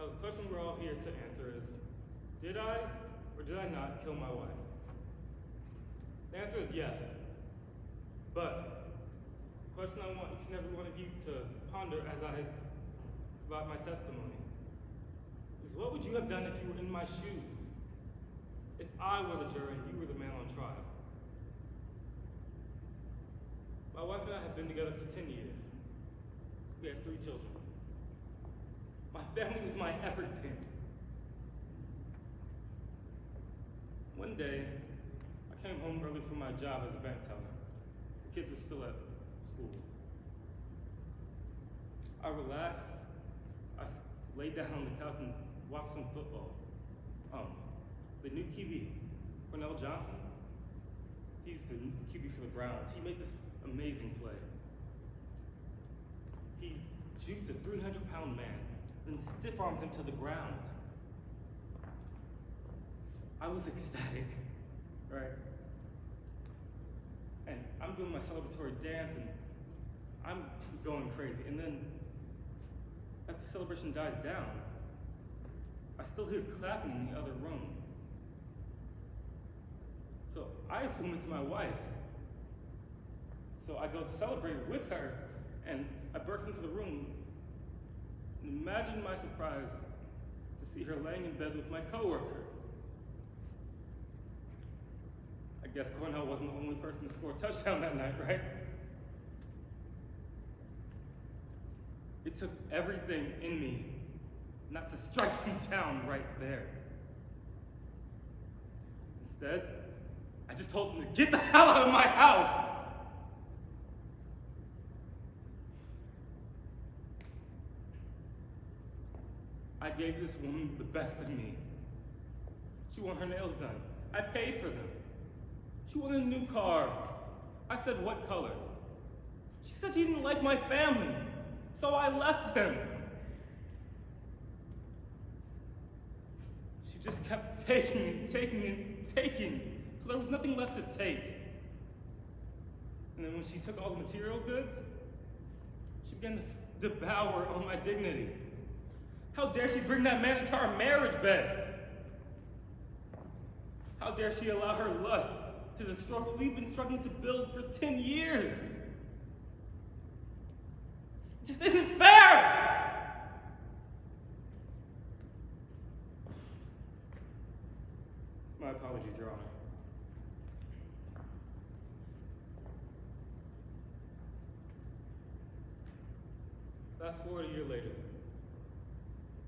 Now, the question we're all here to answer is, did I or did I not kill my wife? The answer is yes. But the question I want each and every one of you to ponder as I provide my testimony is, what would you have done if you were in my shoes? If I were the juror and you were the man on trial? My wife and I have been together for 10 years. We had 3 children. My family was my everything. One day, I came home early from my job as a bank teller. The kids were still at school. I relaxed. I laid down on the couch and watched some football. The new QB, Cornell Johnson, he's the QB for the Browns. He made this amazing play. He juked a 300-pound man and stiff-armed him to the ground. I was ecstatic, right? And I'm doing my celebratory dance and I'm going crazy. And then, as the celebration dies down, I still hear clapping in the other room. So I assume it's my wife. So I go to celebrate with her, and I burst into the room. And imagine my surprise to see her laying in bed with my coworker. I guess Cornell wasn't the only person to score a touchdown that night, right? It took everything in me not to strike him down right there. Instead, I just told him to get the hell out of my house. I gave this woman the best of me. She wanted her nails done. I paid for them. She wanted a new car. I said, what color? She said she didn't like my family, so I left them. She just kept taking and taking and taking, so there was nothing left to take. And then when she took all the material goods, she began to devour all my dignity. How dare she bring that man into our marriage bed? How dare she allow her lust to destroy what we've been struggling to build for 10 years? It just isn't fair! My apologies, Your Honor. Fast forward a year later.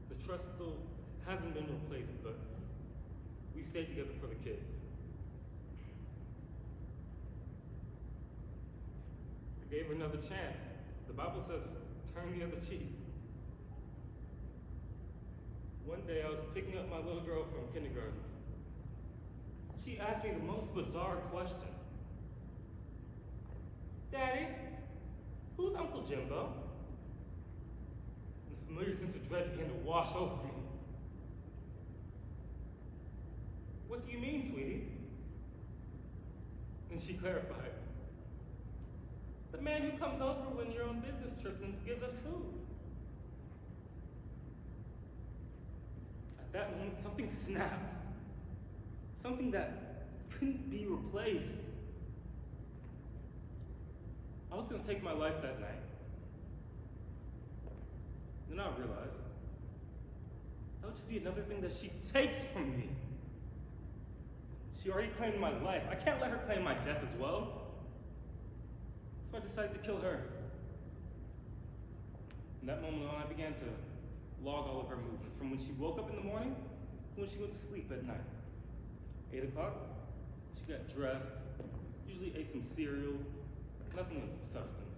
The trust still hasn't been replaced, but we stayed together for the kids. I gave her another chance. The Bible says, turn the other cheek. One day I was picking up my little girl from kindergarten. She asked me the most bizarre question. Daddy, who's Uncle Jimbo? And a familiar sense of dread began to wash over me. What do you mean, sweetie? And she clarified. The man who comes over when you're on business trips and gives us food. At that moment, something snapped. Something that couldn't be replaced. I was going to take my life that night. Then I realized that would just be another thing that she takes from me. She already claimed my life. I can't let her claim my death as well. So I decided to kill her. From that moment on, I began to log all of her movements, from when she woke up in the morning to when she went to sleep at night. 8 o'clock, she got dressed, usually ate some cereal, nothing of substance.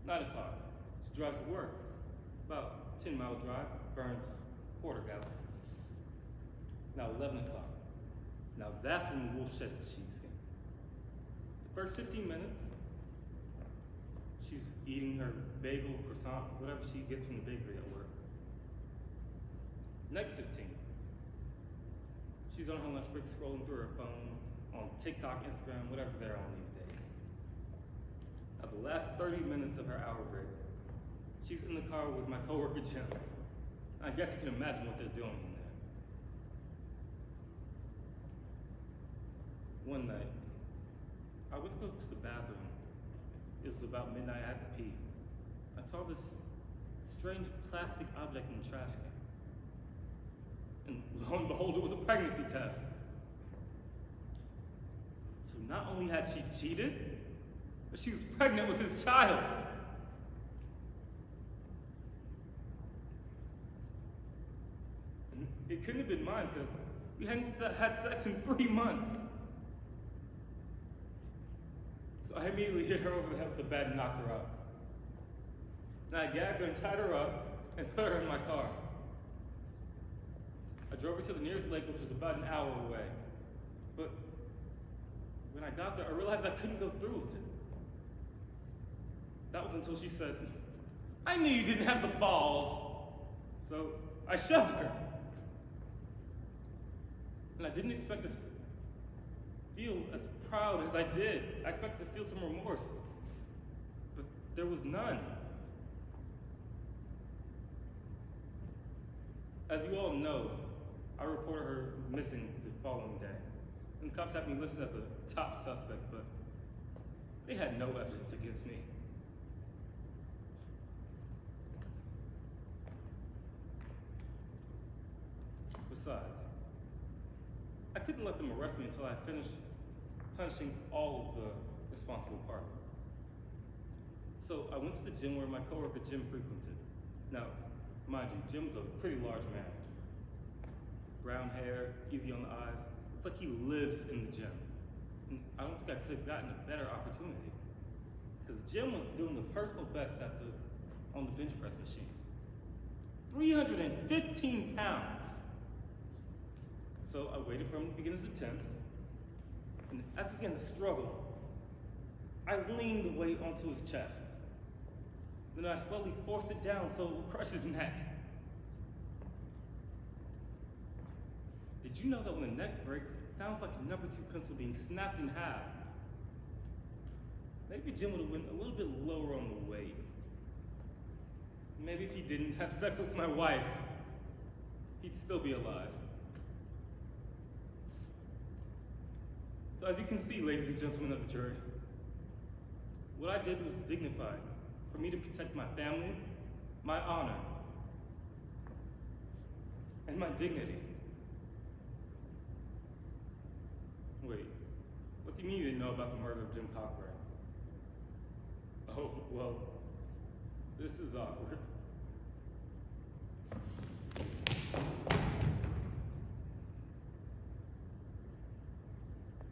9 o'clock, she drives to work. About 10-mile drive, burns quarter gallon. Now 11 o'clock. Now that's when the wolf sheds the sheepskin. The first 15 minutes, she's eating her bagel, croissant, whatever she gets from the bakery at work. Next 15, she's on her lunch break scrolling through her phone, on TikTok, Instagram, whatever they're on these days. Now the last 30 minutes of her hour break, she's in the car with my coworker Jim. I guess you can imagine what they're doing in there. One night, I went to go to the bathroom. It was about midnight, I had to pee. I saw this strange plastic object in the trash can. And lo and behold, it was a pregnancy test. So not only had she cheated, but she was pregnant with this child. And it couldn't have been mine because we hadn't had sex in 3 months. So I immediately hit her over the head with the bed and knocked her out. And I gagged her and tied her up and put her in my car. I drove her to the nearest lake, which was about an hour away. But when I got there, I realized I couldn't go through with it. That was until she said, "I knew you didn't have the balls." So I shoved her. And I didn't expect to feel as proud as I did. I expected to feel some remorse. But there was none. As you all know, I reported her missing the following day. And the cops had me listed as a top suspect, but they had no evidence against me. Besides, I couldn't let them arrest me until I finished punishing all of the responsible parties. So I went to the gym where my coworker Jim frequented. Now, mind you, Jim's a pretty large man. Brown hair, easy on the eyes. It's like he lives in the gym. And I don't think I could have gotten a better opportunity. Because Jim was doing the personal best on the bench press machine. 315 pounds. So I waited for him to begin his attempt. And as he began to struggle, I leaned the weight onto his chest. Then I slowly forced it down so it would crush his neck. Did you know that when the neck breaks, it sounds like a number 2 pencil being snapped in half? Maybe Jim would have went a little bit lower on the weight. Maybe if he didn't have sex with my wife, he'd still be alive. So as you can see, ladies and gentlemen of the jury, what I did was dignified for me to protect my family, my honor, and my dignity. Wait, what do you mean you didn't know about the murder of Jim Cockburn? Oh, well, this is awkward.